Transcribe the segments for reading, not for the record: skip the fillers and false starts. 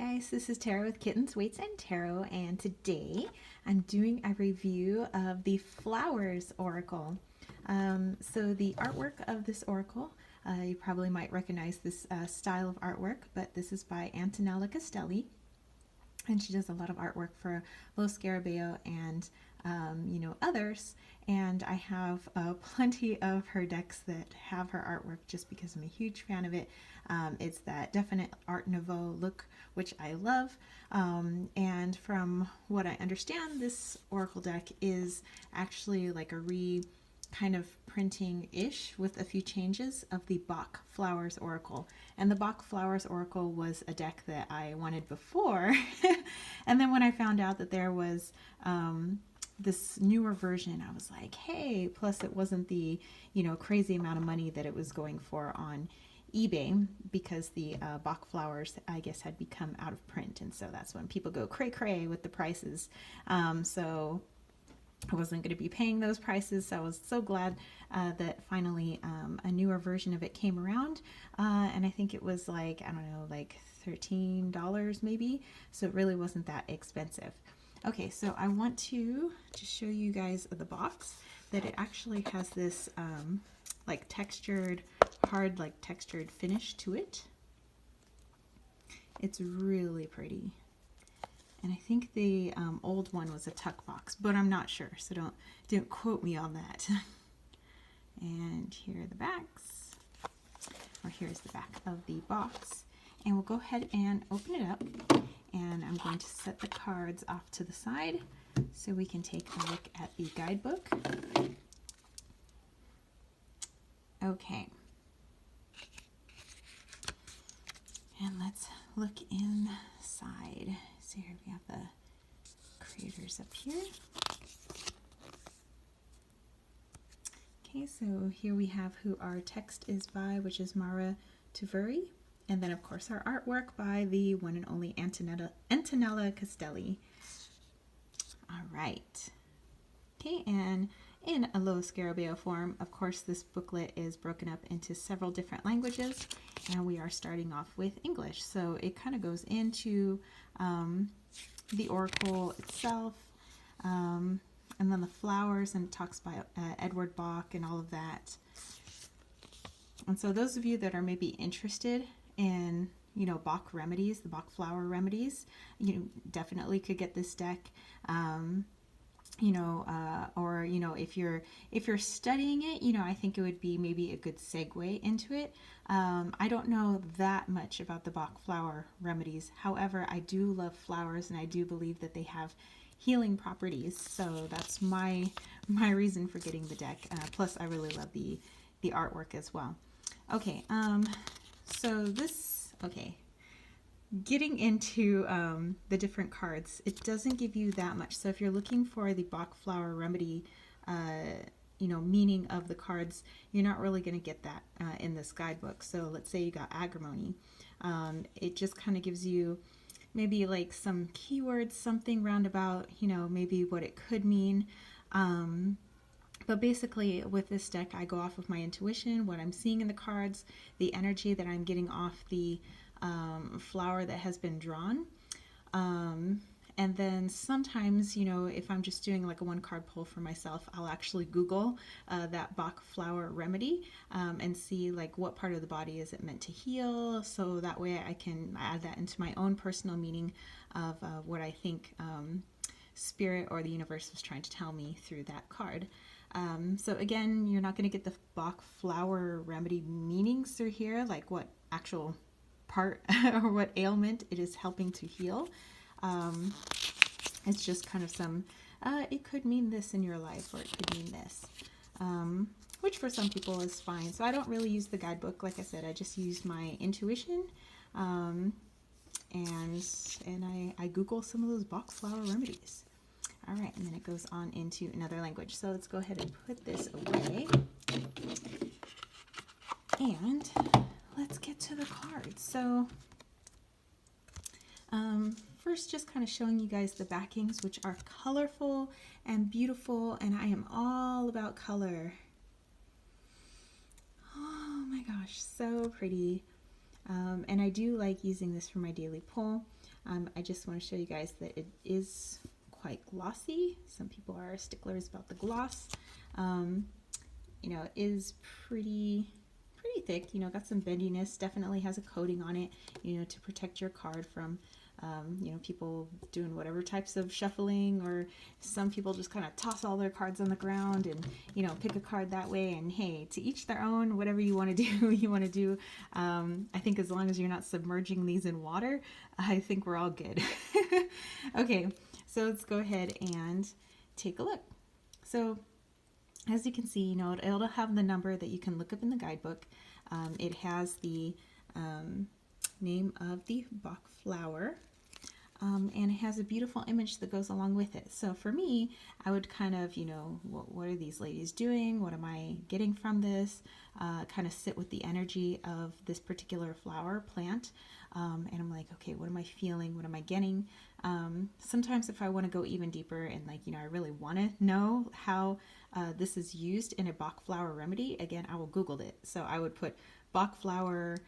guys, this is Tarot with Kittens, Weights, and Tarot, and today I'm doing a review of the Flowers Oracle. So the artwork of this oracle, you probably might recognize this style of artwork, but this is by Antonella Castelli, and she does a lot of artwork for Lo Scarabeo and others, and I have plenty of her decks that have her artwork just because I'm a huge fan of it. It's that definite Art Nouveau look, which I love, and from what I understand, this oracle deck is actually like a kind of printing-ish with a few changes of the Bach Flowers Oracle. And the Bach Flowers Oracle was a deck that I wanted before. And then when I found out that there was this newer version, I was like, hey, plus it wasn't the, crazy amount of money that it was going for on eBay, because the Bach Flowers, I guess, had become out of print. And so that's when people go cray cray with the prices. So I wasn't going to be paying those prices, so I was so glad that finally a newer version of it came around, and I think it was like, I don't know, like $13 maybe, so it really wasn't that expensive. Okay, so I want to just show you guys the box, that it actually has this like textured, hard, like textured finish to it. It's really pretty. And I think the old one was a tuck box, but I'm not sure, so don't quote me on that. And here are the backs, or here's the back of the box. And we'll go ahead and open it up, and I'm going to set the cards off to the side so we can take a look at the guidebook. Okay. And let's look inside. So here we have the creators up here. Okay, so here we have who our text is by, which is Mara Tuveri. And then, of course, our artwork by the one and only Antonella Castelli. All right. Okay, and in a Lo Scarabeo form, of course, this booklet is broken up into several different languages, and we are starting off with English. So it kind of goes into the oracle itself, and then the flowers, and it talks about Edward Bach and all of that. And so those of you that are maybe interested in, Bach remedies, the Bach flower remedies, you definitely could get this deck. Or if you're studying it, I think it would be maybe a good segue into it. I don't know that much about the Bach flower remedies. However, I do love flowers, and I do believe that they have healing properties. So that's my reason for getting the deck. Plus, I really love the artwork as well. Okay, getting into the different cards, it doesn't give you that much. So if you're looking for the Bach flower remedy, meaning of the cards, you're not really going to get that in this guidebook. So let's say you got agrimony. It just kind of gives you maybe like some keywords, something roundabout, maybe what it could mean. But basically, with this deck, I go off of my intuition, what I'm seeing in the cards, the energy that I'm getting off the flower that has been drawn. And then sometimes, if I'm just doing like a one card pull for myself, I'll actually Google that Bach flower remedy and see like what part of the body is it meant to heal. So that way I can add that into my own personal meaning of what I think Spirit or the universe was trying to tell me through that card. So again, you're not going to get the Bach flower remedy meanings through here, like what actual part or what ailment it is helping to heal. It's just kind of some, it could mean this in your life, or it could mean this, which for some people is fine. So I don't really use the guidebook. Like I said, I just use my intuition, and I Google some of those Bach flower remedies. All right, and then it goes on into another language. So let's go ahead and put this away. And let's get to the cards. So first, just kind of showing you guys the backings, which are colorful and beautiful, and I am all about color. Oh my gosh, so pretty. And I do like using this for my daily pull. I just want to show you guys that it is quite glossy. Some people are sticklers about the gloss. You know, it is pretty thick, you know, got some bendiness, definitely has a coating on it, you know, to protect your card from, you know, people doing whatever types of shuffling, or some people just kind of toss all their cards on the ground and, you know, pick a card that way. And hey, to each their own, whatever you want to do, you want to do. I think as long as you're not submerging these in water, I think we're all good. Okay, so let's go ahead and take a look. So as you can see, you know, it'll have the number that you can look up in the guidebook. It has the name of the Bach flower, and it has a beautiful image that goes along with it. So for me, I would kind of, you know, what are these ladies doing? What am I getting from this? Kind of sit with the energy of this particular flower plant. And I'm like, okay, what am I feeling? What am I getting? Sometimes if I want to go even deeper and, like, you know, I really want to know how this is used in a Bach flower remedy, again, I will Google it. So I would put Bach flower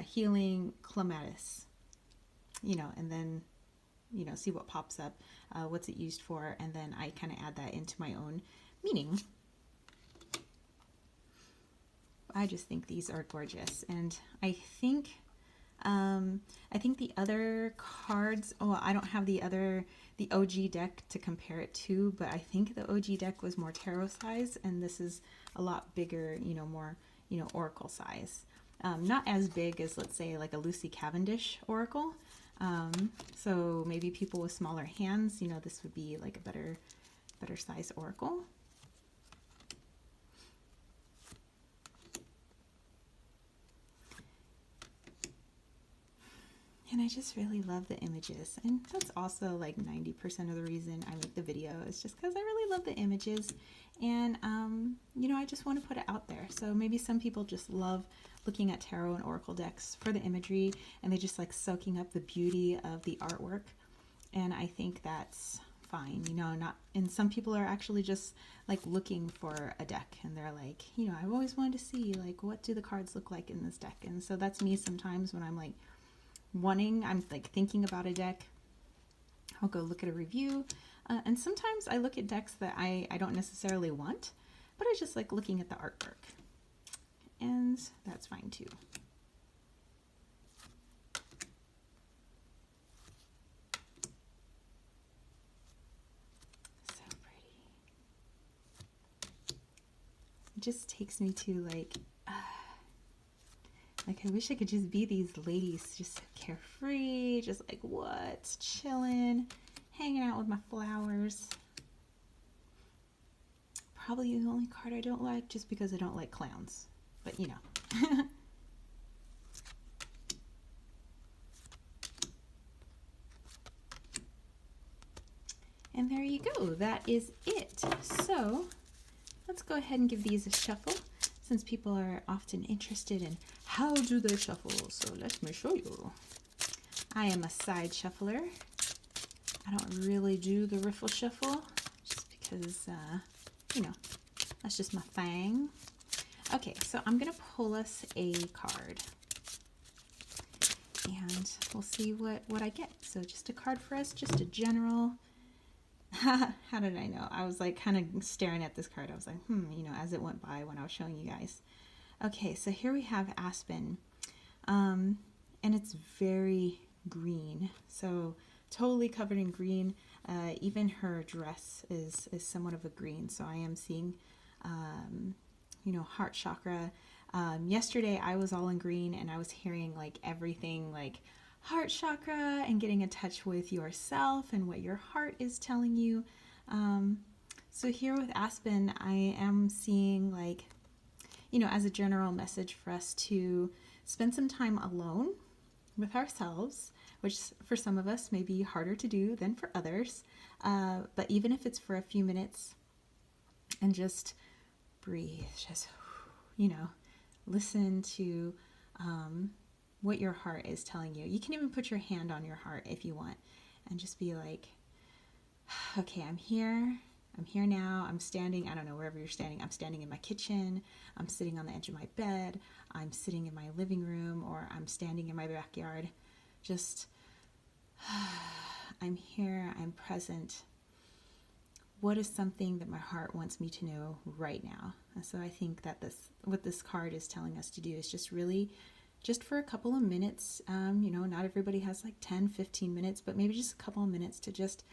healing clematis, you know, and then, you know, see what pops up, what's it used for, and then I kind of add that into my own meaning. I just think these are gorgeous, and I think the other cards, oh, I don't have the OG deck to compare it to, but I think the OG deck was more tarot size, and this is a lot bigger, you know, more, you know, oracle size. Not as big as, let's say, like a Lucy Cavendish oracle. So maybe people with smaller hands, you know, this would be like a better size oracle. And I just really love the images, and that's also like 90% of the reason I make the video, is just because I really love the images, and you know, I just want to put it out there. So maybe some people just love looking at tarot and oracle decks for the imagery, and they just like soaking up the beauty of the artwork, and I think that's fine, you know. Not, and some people are actually just like looking for a deck, and they're like, you know, I've always wanted to see, like, what do the cards look like in this deck? And so that's me sometimes when I'm like I'm like thinking about a deck. I'll go look at a review, and sometimes I look at decks that I don't necessarily want, but I just like looking at the artwork, and that's fine too. So pretty. It just takes me to like I wish I could just be these ladies, just carefree, just like, what, chilling, hanging out with my flowers. Probably the only card I don't like, just because I don't like clowns, but you know. And there you go, that is it. So let's go ahead and give these a shuffle, since people are often interested in how do they shuffle. So let me show you. I am a side shuffler. I don't really do the riffle shuffle, just because, you know, that's just my thing. Okay, so I'm gonna pull us a card, and we'll see what I get. So just a card for us, just a general. How did I know? I was like kind of staring at this card. I was like, you know, as it went by when I was showing you guys. Okay, so here we have Aspen, and it's very green, so totally covered in green. Even her dress is somewhat of a green, so I am seeing, you know, heart chakra. Yesterday I was all in green, and I was hearing like everything like heart chakra and getting in touch with yourself and what your heart is telling you. So here with Aspen, I am seeing, like, you know, as a general message for us to spend some time alone with ourselves, which for some of us may be harder to do than for others. But even if it's for a few minutes, and just breathe, just, you know, listen to what your heart is telling you. You can even put your hand on your heart if you want, and just be like, okay, I'm here. I'm here now. I'm standing, I don't know, wherever you're standing. I'm standing in my kitchen. I'm sitting on the edge of my bed. I'm sitting in my living room, or I'm standing in my backyard. Just, I'm here. I'm present. What is something that my heart wants me to know right now? And so I think that what this card is telling us to do is just really, just for a couple of minutes, not everybody has like 10, 15 minutes, but maybe just a couple of minutes to just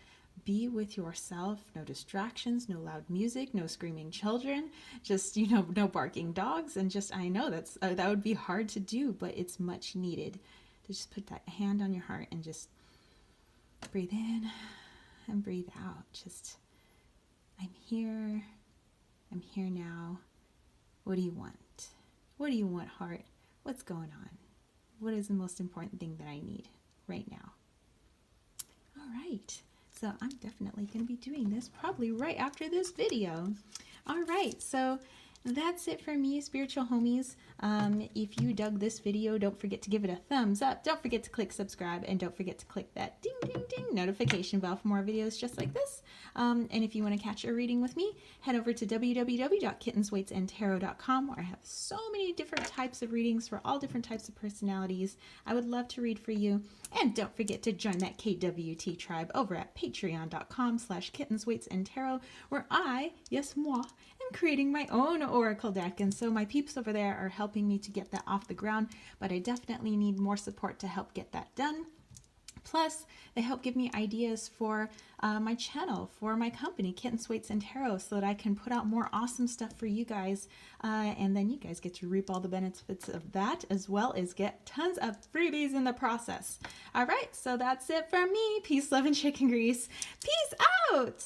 be with yourself. No distractions, no loud music, no screaming children, just, no barking dogs. And just, I know that would be hard to do, but it's much needed to just put that hand on your heart and just breathe in and breathe out. Just, I'm here now. What do you want? What do you want, heart? What's going on? What is the most important thing that I need right now? All right, so I'm definitely going to be doing this probably right after this video. All right, so that's it for me, spiritual homies. If you dug this video, don't forget to give it a thumbs up. Don't forget to click subscribe, and don't forget to click that ding, ding, ding notification bell for more videos just like this. And if you want to catch a reading with me, head over to www.kittenswaitsandtarot.com, where I have so many different types of readings for all different types of personalities. I would love to read for you. And don't forget to join that KWT tribe over at patreon.com/kittenswaitsandtarot, where I, yes, moi, am creating my own oracle deck. And so my peeps over there are helping me to get that off the ground, but I definitely need more support to help get that done. Plus, they help give me ideas for my channel, for my company, Kittens, Waits, and Tarot, so that I can put out more awesome stuff for you guys. And then you guys get to reap all the benefits of that, as well as get tons of freebies in the process. All right, so that's it from me. Peace, love, and chicken grease. Peace out!